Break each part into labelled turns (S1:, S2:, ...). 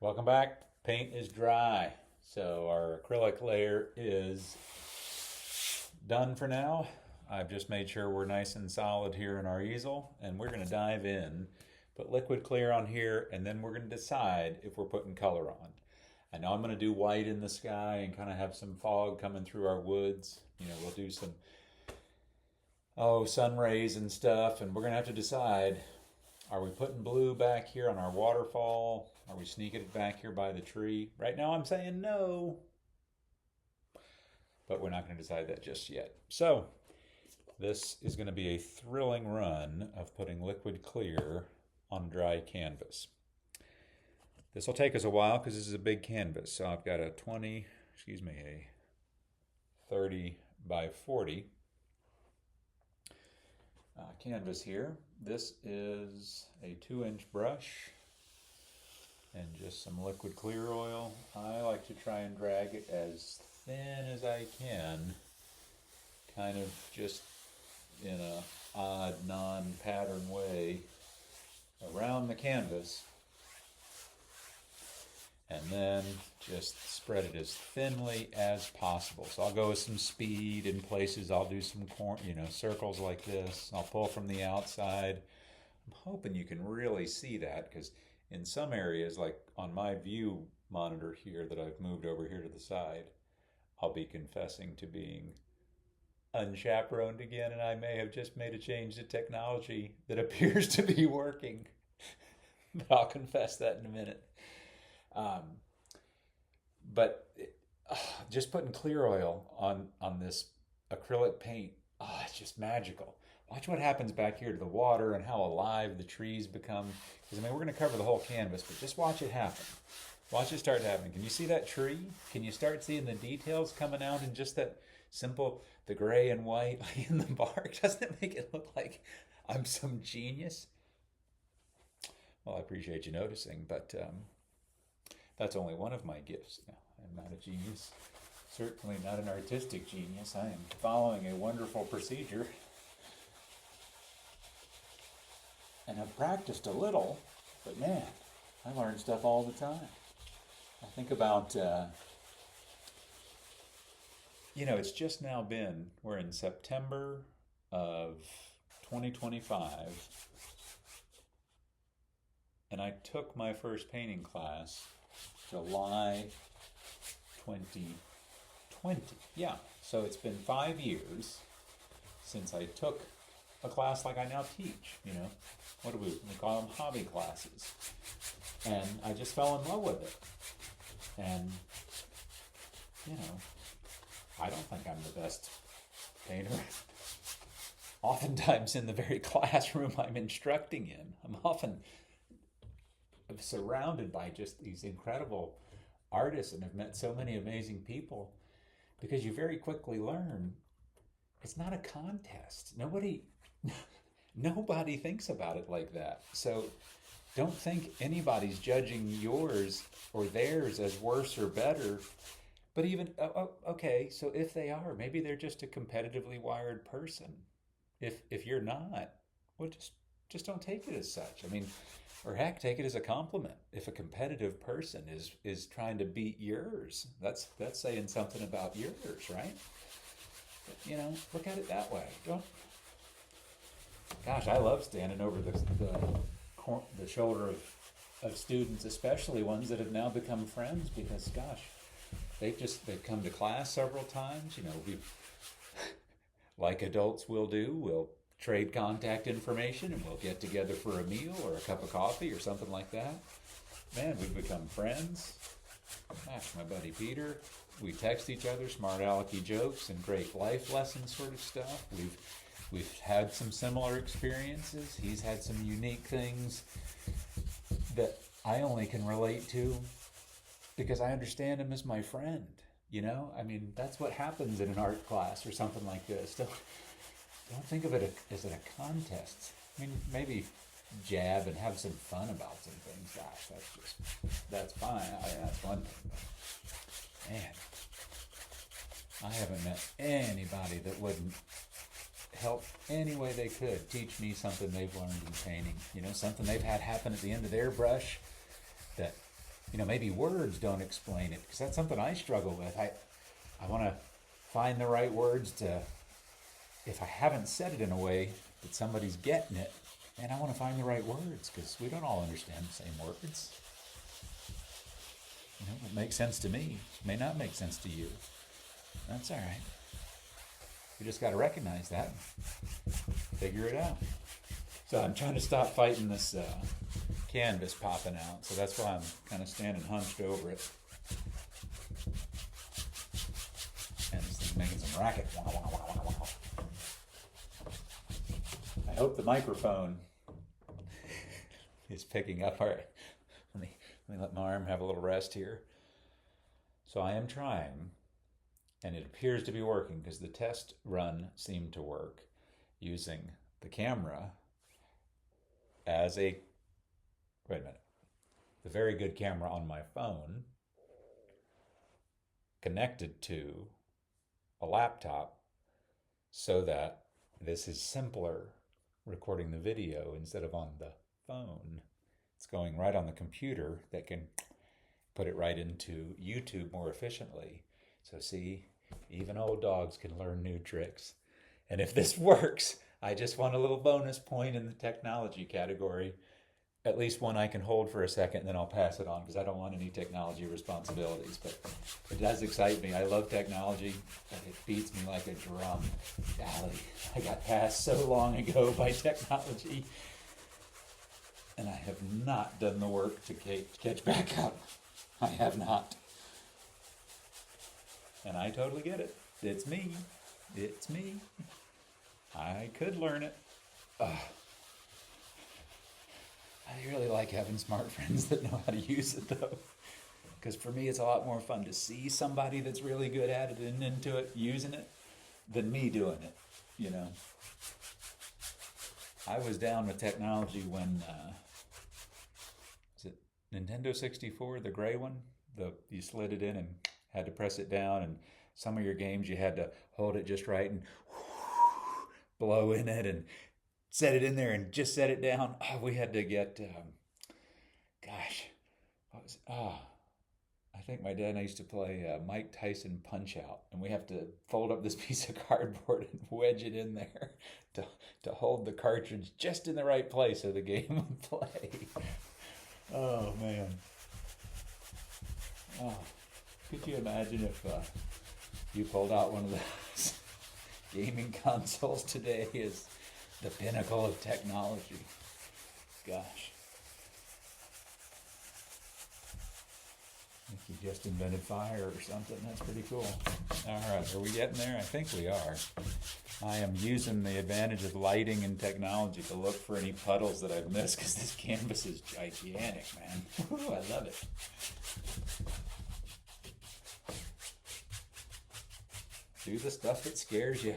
S1: Welcome back. Paint is dry. So our acrylic layer is done for now. I've just made sure we're nice and solid here in our easel, and we're going to dive in, put liquid clear on here, and then we're going to decide if we're putting color on. I know I'm going to do white in the sky and kind of have some fog coming through our woods. We'll do some sun rays and stuff, and we're going to have to decide, are we putting blue back here on our waterfall? Are we sneaking it back here by the tree? Right now I'm saying no, but we're not going to decide that just yet. So this is going to be a thrilling run of putting liquid clear on dry canvas. This will take us a while because this is a big canvas. So I've got a 30 by 40 canvas here. This is a 2-inch brush and just some liquid clear oil. I like to try and drag it as thin as I can, kind of just in a odd, non-pattern way around the canvas, and then just spread it as thinly as possible. So I'll go with some speed in places. I'll do some circles like this. I'll pull from the outside. I'm hoping you can really see that, because in some areas, like on my view monitor here that I've moved over here to the side, I'll be confessing to being unchaperoned again, and I may have just made a change to technology that appears to be working. But I'll confess that in a minute. Just putting clear oil on this acrylic paint, it's just magical. Watch what happens back here to the water and how alive the trees become. Because we're going to cover the whole canvas, but just watch it happen. Watch it start happening. Can you see that tree? Can you start seeing the details coming out in just that simple, the gray and white in the bark? Doesn't it make it look like I'm some genius? Well, I appreciate you noticing, but that's only one of my gifts. No, I'm not a genius. Certainly not an artistic genius. I am following a wonderful procedure. And I've practiced a little, but man, I learn stuff all the time. I think about, it's just now we're in September of 2025, and I took my first painting class July 2020. Yeah, so it's been 5 years since I took a class like I now teach. What do we call them? Hobby classes. And I just fell in love with it. And, I don't think I'm the best painter. Oftentimes in the very classroom I'm instructing in, I'm often surrounded by just these incredible artists, and have met so many amazing people, because you very quickly learn it's not a contest. Nobody thinks about it like that. So don't think anybody's judging yours or theirs as worse or better. But even, okay, so if they are, maybe they're just a competitively wired person. If you're not, well, just don't take it as such. Or heck, take it as a compliment. If a competitive person is trying to beat yours, that's saying something about yours, right? But, look at it that way. Gosh, I love standing over the shoulder of students, especially ones that have now become friends, because gosh, they've come to class several times. We, like adults will do, we'll trade contact information, and we'll get together for a meal or a cup of coffee or something like that. Man, we've become friends. Gosh, my buddy Peter, we text each other smart alecky jokes and great life lesson sort of stuff. We've had some similar experiences. He's had some unique things that I only can relate to because I understand him as my friend. That's what happens in an art class or something like this. Don't think of it as a contest. Maybe jab and have some fun about some things. Gosh, that's fine. That's one thing. But man, I haven't met anybody that wouldn't help any way they could teach me something they've learned in painting. Something they've had happen at the end of their brush that maybe words don't explain it, because that's something I struggle with. I want to find the right words to, if I haven't said it in a way that somebody's getting it, and I want to find the right words, because we don't all understand the same words. What makes sense to me may not make sense to you. That's all right. We just got to recognize that and figure it out. So I'm trying to stop fighting this canvas popping out, so that's why I'm kind of standing hunched over it. And this thing's making some racket. I hope the microphone is picking up. All right, let me let my arm have a little rest here. So I am trying, and it appears to be working, because the test run seemed to work using the camera as a, wait a minute, the very good camera on my phone connected to a laptop, so that this is simpler recording the video instead of on the phone. It's going right on the computer that can put it right into YouTube more efficiently. So see, even old dogs can learn new tricks. And if this works, I just want a little bonus point in the technology category. At least one I can hold for a second, and then I'll pass it on, because I don't want any technology responsibilities. But it does excite me. I love technology, but it beats me like a drum. Golly, I got passed so long ago by technology, and I have not done the work to catch back up. I have not. And I totally get it. It's me. It's me. I could learn it. I really like having smart friends that know how to use it, though. Because for me, it's a lot more fun to see somebody that's really good at it and into it, using it, than me doing it, I was down with technology when, is it Nintendo 64, the gray one? You slid it in and had to press it down, and some of your games you had to hold it just right and blow in it and set it in there and just set it down. We had to get, what was it? I think my dad and I used to play Mike Tyson Punch-Out, and we have to fold up this piece of cardboard and wedge it in there to hold the cartridge just in the right place so the game would play. Oh, man. Oh, could you imagine if you pulled out one of those gaming consoles today as the pinnacle of technology? Gosh. I think you just invented fire or something. That's pretty cool. All right, are we getting there? I think we are. I am using the advantage of lighting and technology to look for any puddles that I've missed, because this canvas is gigantic, man. Ooh, I love it. Do the stuff that scares you.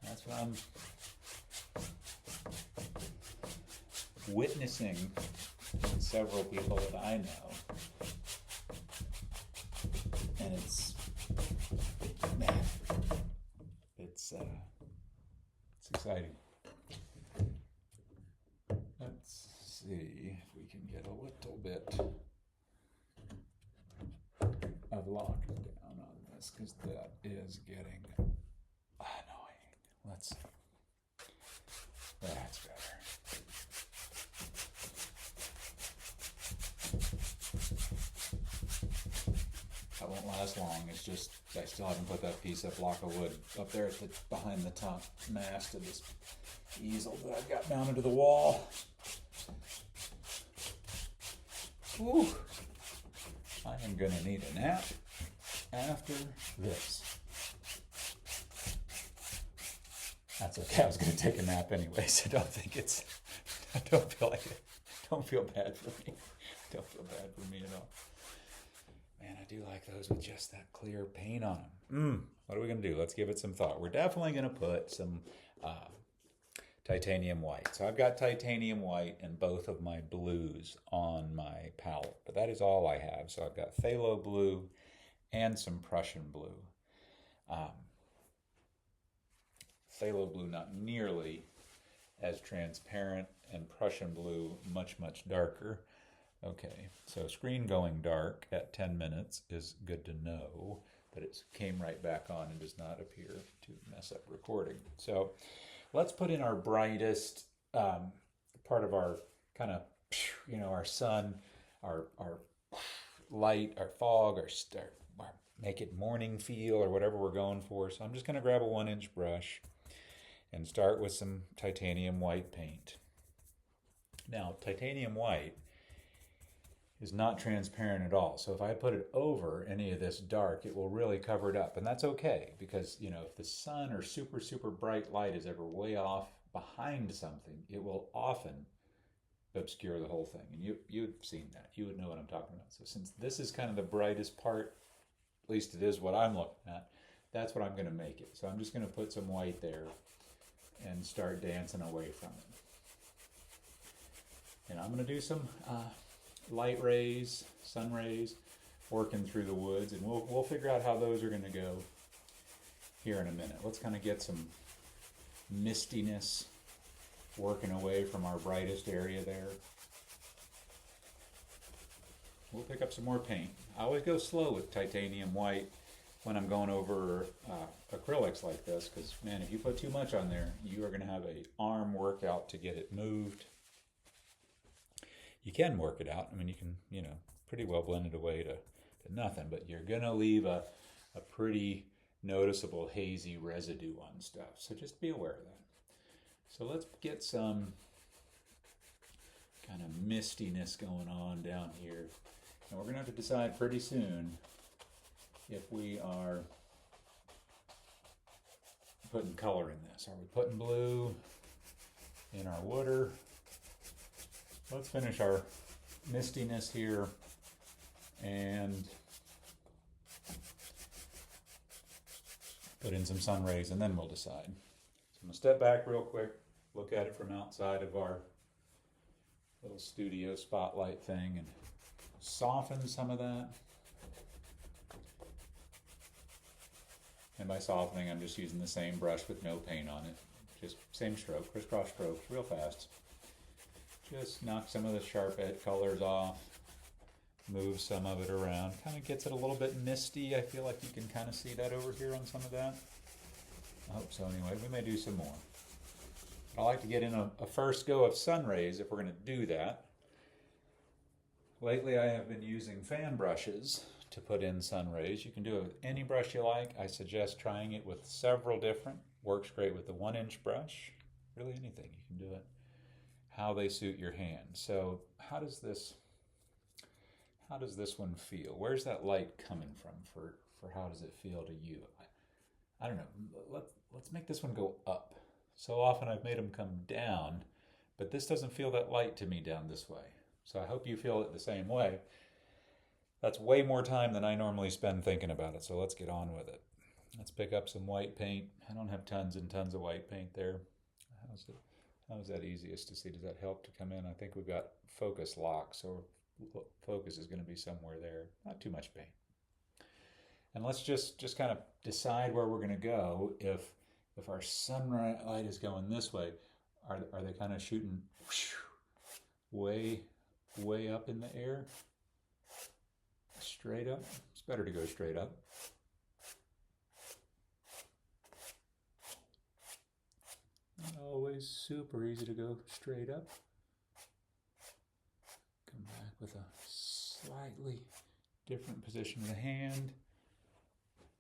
S1: That's what I'm witnessing in several people that I know. And it's, man, it's exciting. Let's see if we can get a little bit of lockdown on this, because that is getting annoying. Let's see. That's better. That won't last long. It's just I still haven't put that piece of block of wood up there behind the top mast of this easel that I've got mounted to the wall. Whew. I am going to need a nap after this. That's okay. I was going to take a nap anyway, so don't feel bad for me. Don't feel bad for me at all. Man, I do like those with just that clear paint on them. What are we going to do? Let's give it some thought. We're definitely going to put some titanium white. So I've got titanium white and both of my blues on my palette, but that is all I have. So I've got phthalo blue and some Prussian blue. Phthalo blue not nearly as transparent, and Prussian blue much, much darker. Okay, so screen going dark at 10 minutes is good to know, but it came right back on and does not appear to mess up recording. So let's put in our brightest part of our kind of, our sun, our light, our fog, our make it morning feel or whatever we're going for. So I'm just going to grab a 1-inch brush and start with some titanium white paint. Now, titanium white is not transparent at all. So if I put it over any of this dark, it will really cover it up. And that's okay, because if the sun or super, super bright light is ever way off behind something, it will often obscure the whole thing. And you've seen that. You would know what I'm talking about. So since this is kind of the brightest part, at least it is what I'm looking at, that's what I'm going to make it. So I'm just going to put some white there and start dancing away from it. And I'm going to do some light rays, sun rays, working through the woods, and we'll figure out how those are going to go here in a minute. Let's kind of get some mistiness working away from our brightest area there. We'll pick up some more paint. I always go slow with titanium white when I'm going over acrylics like this, because man, if you put too much on there, you are going to have an arm workout to get it moved. You can work it out. I mean, you can, pretty well blend it away to nothing, but you're going to leave a pretty noticeable hazy residue on stuff. So just be aware of that. So let's get some kind of mistiness going on down here. And we're going to have to decide pretty soon if we are putting color in this. Are we putting blue in our water? Let's finish our mistiness here and put in some sun rays, and then we'll decide. So I'm going to step back real quick, look at it from outside of our little studio spotlight thing, and soften some of that. And by softening, I'm just using the same brush with no paint on it. Just same stroke, crisscross strokes, real fast. Just knock some of the sharp edge colors off, move some of it around. Kind of gets it a little bit misty. I feel like you can kind of see that over here on some of that. I hope so anyway. We may do some more. I like to get in a first go of sun rays if we're going to do that. Lately I have been using fan brushes to put in sun rays. You can do it with any brush you like. I suggest trying it with several different. Works great with the 1-inch brush. Really anything, you can do it how they suit your hand. So how does this one feel? Where's that light coming from for how does it feel to you? I don't know. Let's make this one go up. So often I've made them come down, but this doesn't feel that light to me down this way. So I hope you feel it the same way. That's way more time than I normally spend thinking about it, so let's get on with it. Let's pick up some white paint. I don't have tons and tons of white paint there. How's that easiest to see? Does that help to come in? I think we've got focus lock, so focus is going to be somewhere there. Not too much paint. And let's just kind of decide where we're going to go. If our sunlight is going this way, are they kind of shooting way up in the air? Straight up? It's better to go straight up. Not always super easy to go straight up. Come back with a slightly different position of the hand.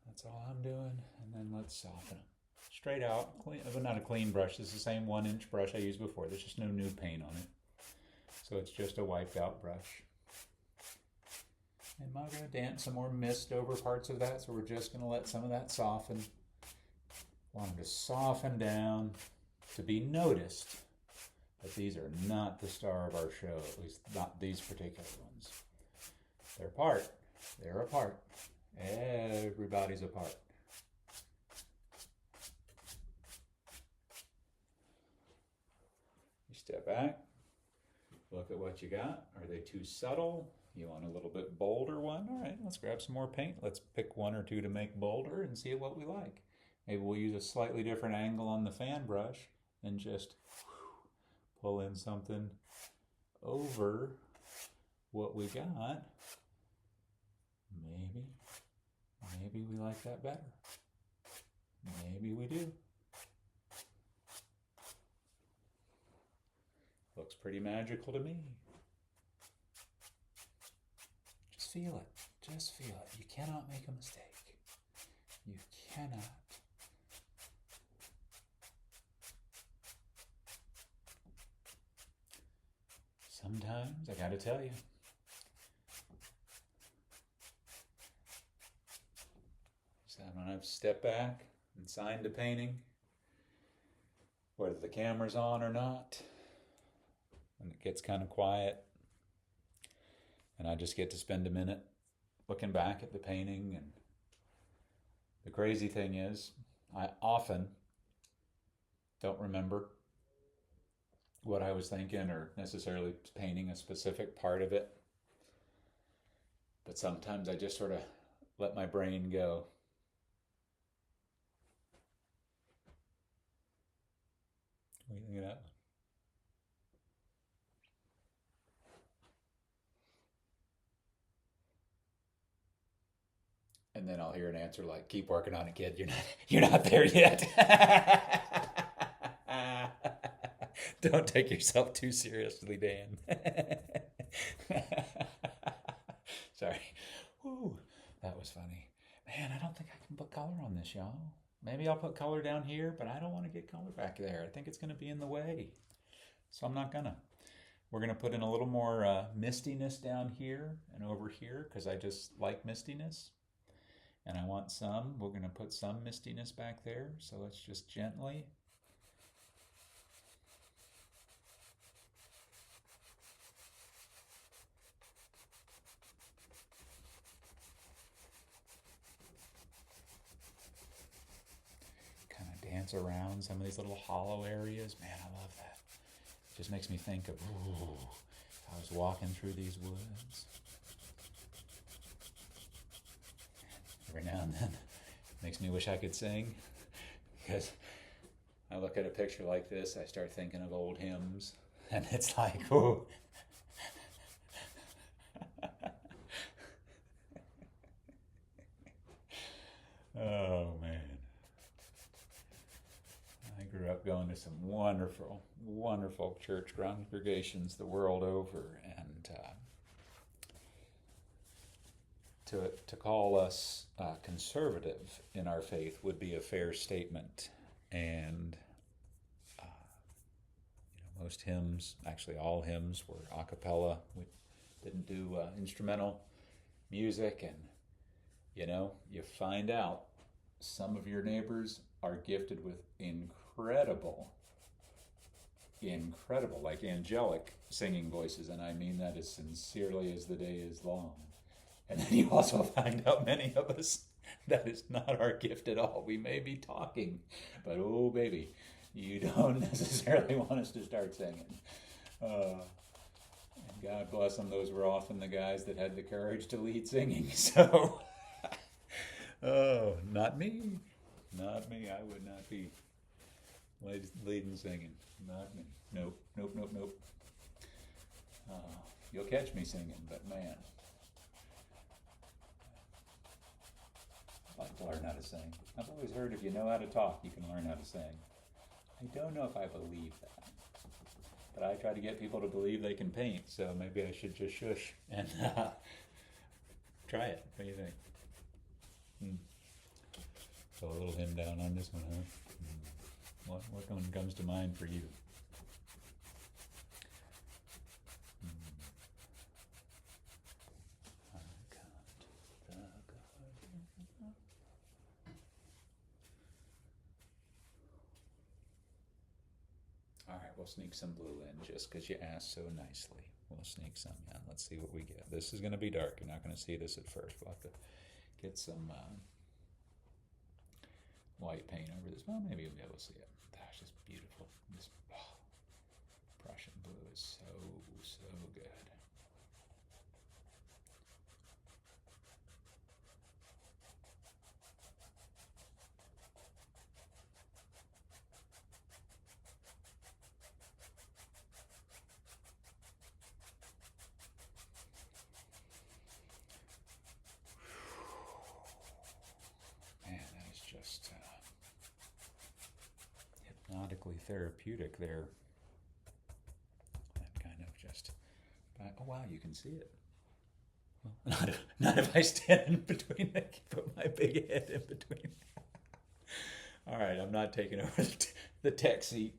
S1: That's all I'm doing. And then let's soften it. Straight out, clean, but not a clean brush. This is the same 1-inch brush I used before. There's just no new paint on it. So it's just a wiped out brush. And I'm going to dance some more mist over parts of that, so we're just going to let some of that soften. Want them to soften down, to be noticed, but these are not the star of our show, at least not these particular ones. They're apart. They're apart. Everybody's apart. You step back, look at what you got. Are they too subtle? You want a little bit bolder one? All right, let's grab some more paint. Let's pick 1 or 2 to make bolder and see what we like. Maybe we'll use a slightly different angle on the fan brush and just pull in something over what we got, maybe we like that better. Maybe we do. Looks pretty magical to me. Just feel it. Just feel it. You cannot make a mistake. You cannot. Sometimes, I gotta tell you, so when I've stepped back and signed a painting, whether the camera's on or not, and it gets kind of quiet, and I just get to spend a minute looking back at the painting. And the crazy thing is, I often don't remember what I was thinking or necessarily painting a specific part of it. But sometimes I just sort of let my brain go. What do you think of that? And then I'll hear an answer like, "Keep working on it, kid. You're not there yet." Don't take yourself too seriously, Dan. Sorry. Woo, that was funny. Man, I don't think I can put color on this, y'all. Maybe I'll put color down here, but I don't want to get color back there. I think it's going to be in the way. So I'm not gonna. We're going to put in a little more mistiness down here and over here because I just like mistiness. And I want some. We're going to put some mistiness back there. So let's just gently. Kind of dance around some of these little hollow areas. Man, I love that. It just makes me think of, ooh, if I was walking through these woods. Every now and then, it makes me wish I could sing, because I look at a picture like this, I start thinking of old hymns, and it's like, ooh. Oh man. I grew up going to some wonderful, wonderful church congregations the world over, and to call us conservative in our faith would be a fair statement. And most hymns, actually all hymns, were a cappella. We didn't do instrumental music. And you find out some of your neighbors are gifted with incredible, like angelic singing voices, and I mean that as sincerely as the day is long. And then you also find out many of us, that is not our gift at all. We may be talking, but oh baby, you don't necessarily want us to start singing. And God bless them, those were often the guys that had the courage to lead singing. So, oh, not me. Not me. I would not be leading singing. Not me. Nope. You'll catch me singing, but man, I'd like to learn how to sing. I've always heard if you know how to talk, you can learn how to sing. I don't know if I believe that, but I try to get people to believe they can paint, so maybe I should just shush and try it. What do you think? So a little hymn down on this one, huh? What one comes to mind for you? All right, we'll sneak some blue in just because you asked so nicely. We'll sneak some in. Let's see what we get. This is going to be dark. You're not going to see this at first. We'll have to get some white paint over this. Well, maybe you'll be able to see it. Gosh, it's beautiful. This Prussian blue is so good. awfully therapeutic there. That kind of just, oh wow, you can see it. Well, not if I stand in between, put my big head in between. All right, I'm not taking over the tech seat.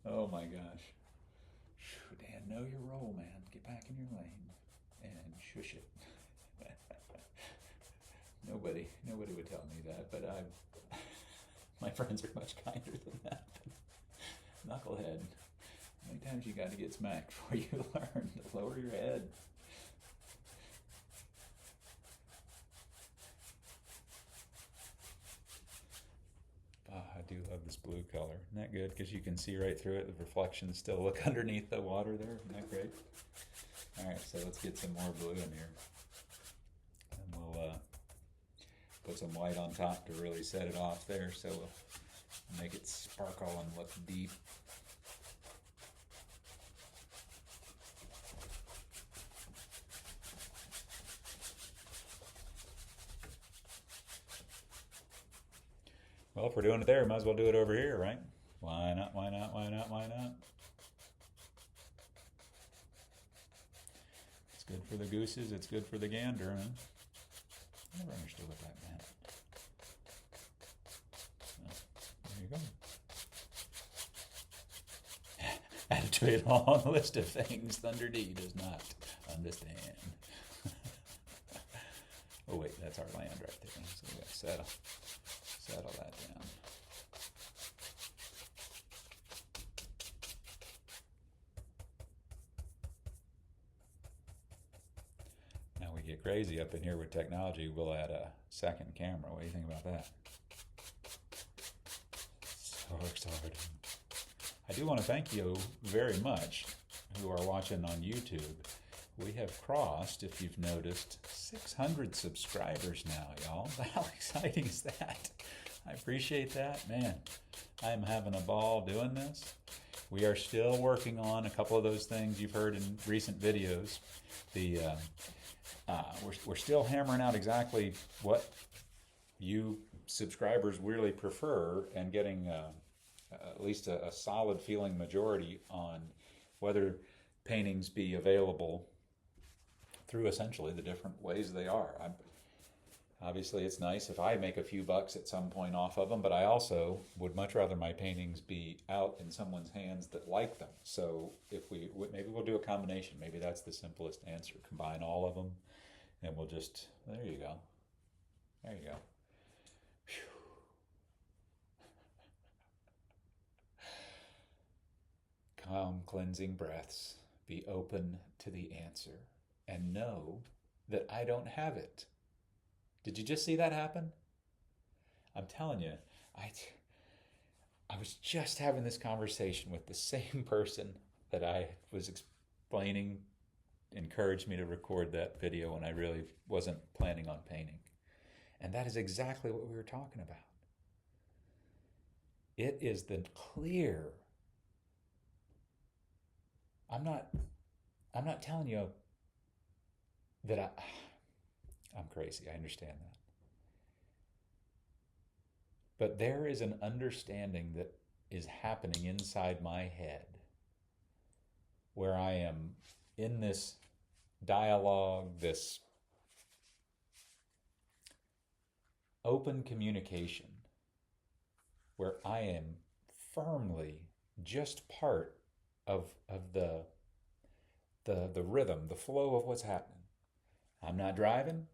S1: Oh my gosh. Dan, know your role, man. Get back in your lane and shush it. Nobody would tell me that, but my friends are much kinder than that. Knucklehead. How many times you got to get smacked before you learn to lower your head? I do love this blue color. Isn't that good? Because you can see right through it. The reflections still look underneath the water there. Isn't that great? All right, so let's get some more blue in here. And we'll put some white on top to really set it off there, so we'll make it sparkle and look deep. Well, if we're doing it there, might as well do it over here, right? Why not, why not, why not, why not? It's good for the gooses, it's good for the gander, huh? I never understood what that meant. Oh, there you go. Added to a long list of things Thunder D does not understand. Oh wait, that's our land right there. So we gotta settle that down. Now we get crazy up in here with technology, we'll add a second camera. What do you think about that? So exciting. I do want to thank you very much who are watching on YouTube. We have crossed, if you've noticed, 600 subscribers now, y'all. How exciting is that? I appreciate that. Man, I'm having a ball doing this. We are still working on a couple of those things you've heard in recent videos. We're still hammering out exactly what you subscribers really prefer and getting at least a solid feeling majority on whether paintings be available through essentially the different ways they are. Obviously, it's nice if I make a few bucks at some point off of them, but I also would much rather my paintings be out in someone's hands that like them. So if maybe we'll do a combination. Maybe that's the simplest answer. Combine all of them, and we'll just, there you go. There you go. Whew. Calm, cleansing breaths. Be open to the answer. And know that I don't have it. Did you just see that happen? I'm telling you, I was just having this conversation with the same person that I was explaining, encouraged me to record that video when I really wasn't planning on painting. And that is exactly what we were talking about. It is the clear. I'm not telling you that I'm crazy. I understand that. But there is an understanding that is happening inside my head where I am in this dialogue, this open communication, where I am firmly just part of the rhythm, the flow of what's happening. I'm not driving.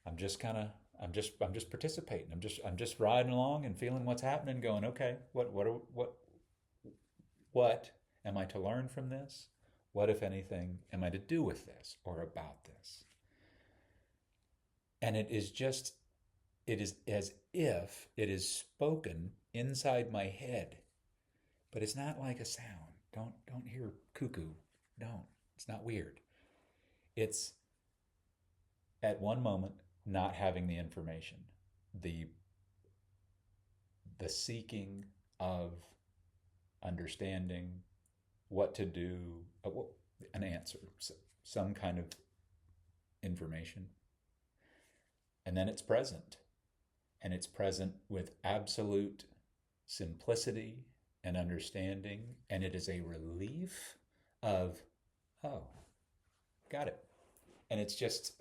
S1: I'm just participating. I'm just riding along and feeling what's happening, going, okay, what am I to learn from this? What, if anything, am I to do with this or about this? And it is as if it is spoken inside my head, but it's not like a sound. Don't hear cuckoo. Don't. It's not weird. It's at one moment not having the information, the seeking of understanding what to do, an answer, some kind of information. And then it's present. And it's present with absolute simplicity and understanding, and it is a relief of, oh, got it. And it's just,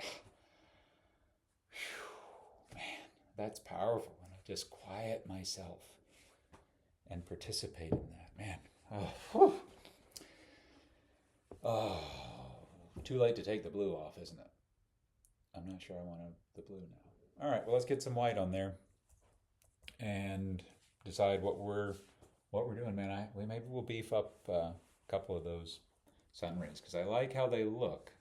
S1: whew, man, that's powerful when I just quiet myself and participate in that. Man, oh, whew. Oh, too late to take the blue off, isn't it? I'm not sure I want the blue now. All right, well, let's get some white on there and decide what we're doing, man. Maybe we'll beef up a couple of those sun rays because I like how they look.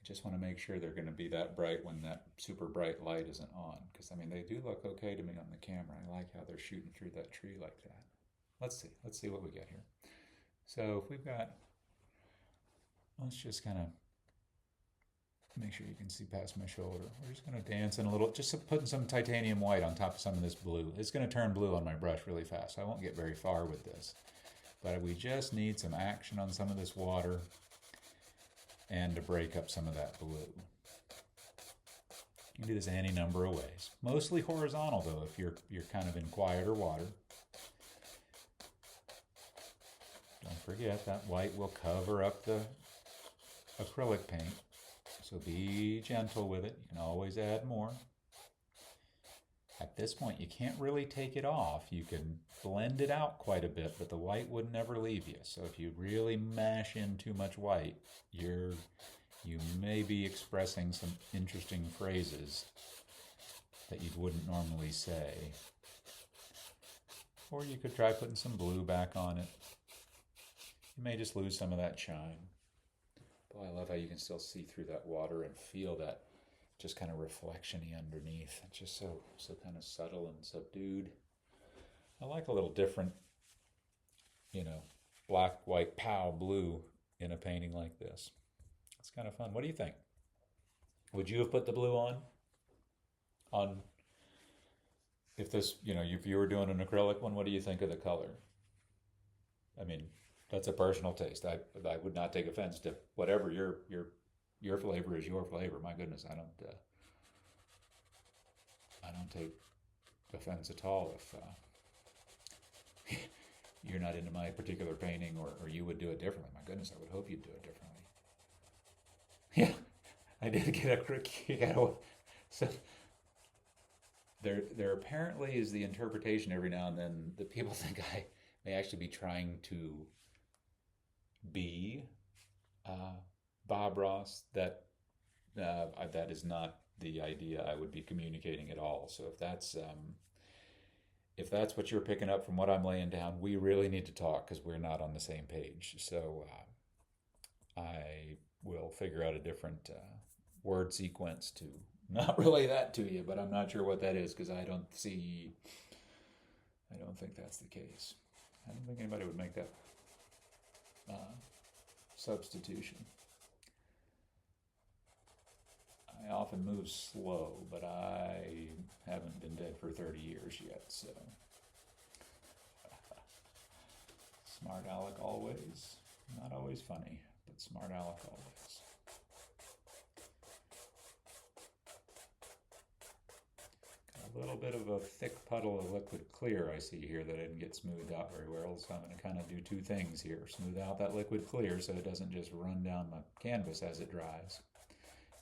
S1: I just want to make sure they're going to be that bright when that super bright light isn't on, because I mean they do look okay to me on the camera. I like how they're shooting through that tree like that. Let's see what we got here. So if we've got, let's just kind of make sure you can see past my shoulder. We're just going to dance in a little, just putting some titanium white on top of some of this blue. It's going to turn blue on my brush really fast. I won't get very far with this, but we just need some action on some of this water and to break up some of that blue. You can do this any number of ways. Mostly horizontal though, if you're kind of in quieter water. Don't forget that white will cover up the acrylic paint. So be gentle with it. You can always add more. At this point, you can't really take it off. You can blend it out quite a bit, but the white would never leave you. So if you really mash in too much white, you may be expressing some interesting phrases that you wouldn't normally say. Or you could try putting some blue back on it. You may just lose some of that shine. Boy, I love how you can still see through that water and feel that just kind of reflection-y underneath. It's just so kind of subtle and subdued. I like a little different, black, white, pow, blue in a painting like this. It's kind of fun. What do you think? Would you have put the blue on if this, if you were doing an acrylic one, what do you think of the color? I mean, that's a personal taste. I would not take offense to whatever your flavor is your flavor. My goodness, I don't take offense at all if you're not into my particular painting or you would do it differently. My goodness, I would hope you'd do it differently. Yeah, I did get a kick out. So there apparently is the interpretation every now and then that people think I may actually be trying to be Bob Ross. That is not the idea I would be communicating at all. So if that's what you're picking up from what I'm laying down, we really need to talk because we're not on the same page. So I will figure out a different word sequence to not relay that to you, but I'm not sure what that is because I don't think that's the case. I don't think anybody would make that substitution. I often move slow, but I haven't been dead for 30 years yet, so. Smart aleck always. Not always funny, but smart aleck always. Got a little bit of a thick puddle of liquid clear I see here that didn't get smoothed out very well, so I'm going to kind of do two things here. Smooth out that liquid clear so it doesn't just run down my canvas as it dries.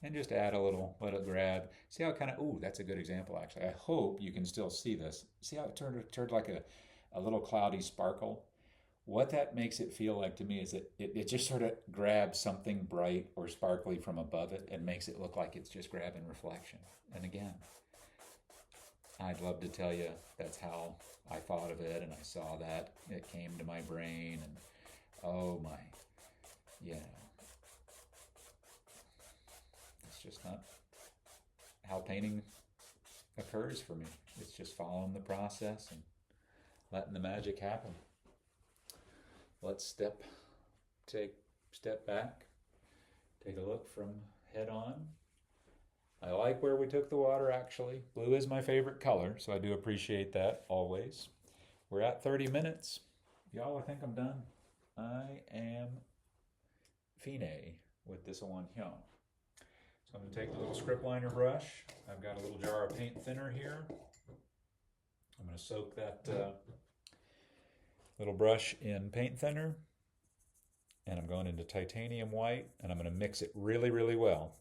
S1: And just add a little, let it grab. See how it kind of, ooh, that's a good example actually. I hope you can still see this. See how it turned like a little cloudy sparkle? What that makes it feel like to me is that it just sort of grabs something bright or sparkly from above it and makes it look like it's just grabbing reflection. And again, I'd love to tell you that's how I thought of it and I saw that. It came to my brain and oh my, it's just not how painting occurs for me. It's just following the process and letting the magic happen. Let's step back, take a look from head on. I like where we took the water actually. Blue is my favorite color, so I do appreciate that always. We're at 30 minutes. Y'all, I think I'm done. I am fine with this one here. So I'm going to take the little script liner brush. I've got a little jar of paint thinner here. I'm going to soak that little brush in paint thinner, and I'm going into titanium white, and I'm going to mix it really, really well.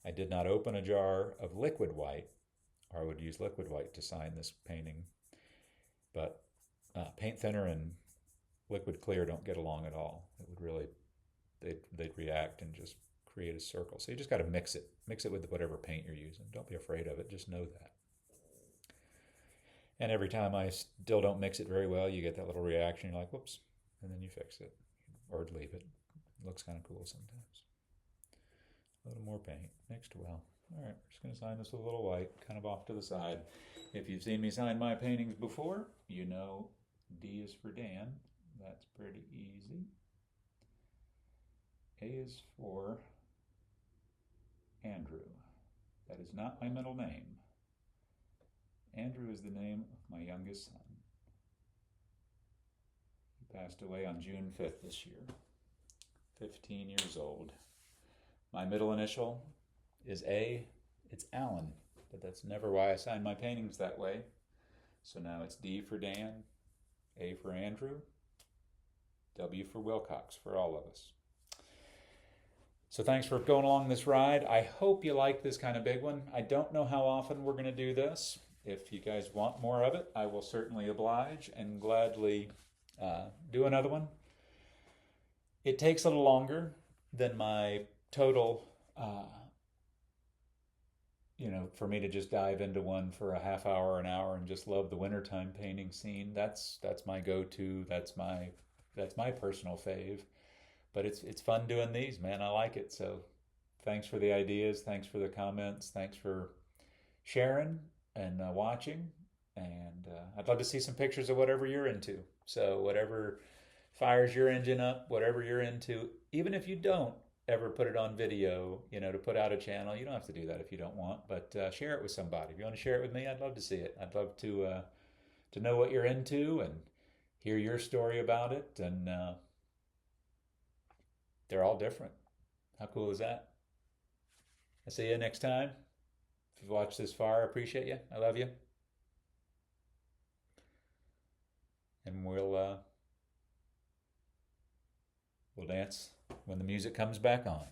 S1: I did not open a jar of liquid white, or I would use liquid white to sign this painting, but paint thinner and liquid clear don't get along at all. It would really, they'd react and just create a circle. So you just got to mix it with whatever paint you're using. Don't be afraid of it, just know that. And every time I still don't mix it very well, you get that little reaction. You're like, whoops, and then you fix it or leave it. It looks kind of cool sometimes. A little more paint, mixed well. All right, we're just going to sign this with a little white, kind of off to the side. If you've seen me sign my paintings before, you know D is for Dan. That's pretty easy. A is for Andrew. That is not my middle name. Andrew is the name of my youngest son. He passed away on June 5th this year, 15 years old. My middle initial is A. It's Alan, but that's never why I sign my paintings that way. So now it's D for Dan, A for Andrew, W for Willcox for all of us. So thanks for going along this ride. I hope you like this kind of big one. I don't know how often we're going to do this. If you guys want more of it, I will certainly oblige and gladly do another one. It takes a little longer than my total, for me to just dive into one for a half hour, an hour, and just love the wintertime painting scene. That's my go-to. That's my personal fave. But it's fun doing these, man. I like it. So thanks for the ideas. Thanks for the comments. Thanks for sharing and watching. And I'd love to see some pictures of whatever you're into. So whatever fires your engine up, whatever you're into, even if you don't ever put it on video, to put out a channel, you don't have to do that if you don't want, but share it with somebody. If you want to share it with me, I'd love to see it. I'd love to know what you're into and hear your story about it. And they're all different. How cool is that? I'll see you next time. If you've watched this far, I appreciate you. I love you. And we'll dance when the music comes back on.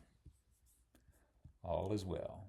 S1: All is well.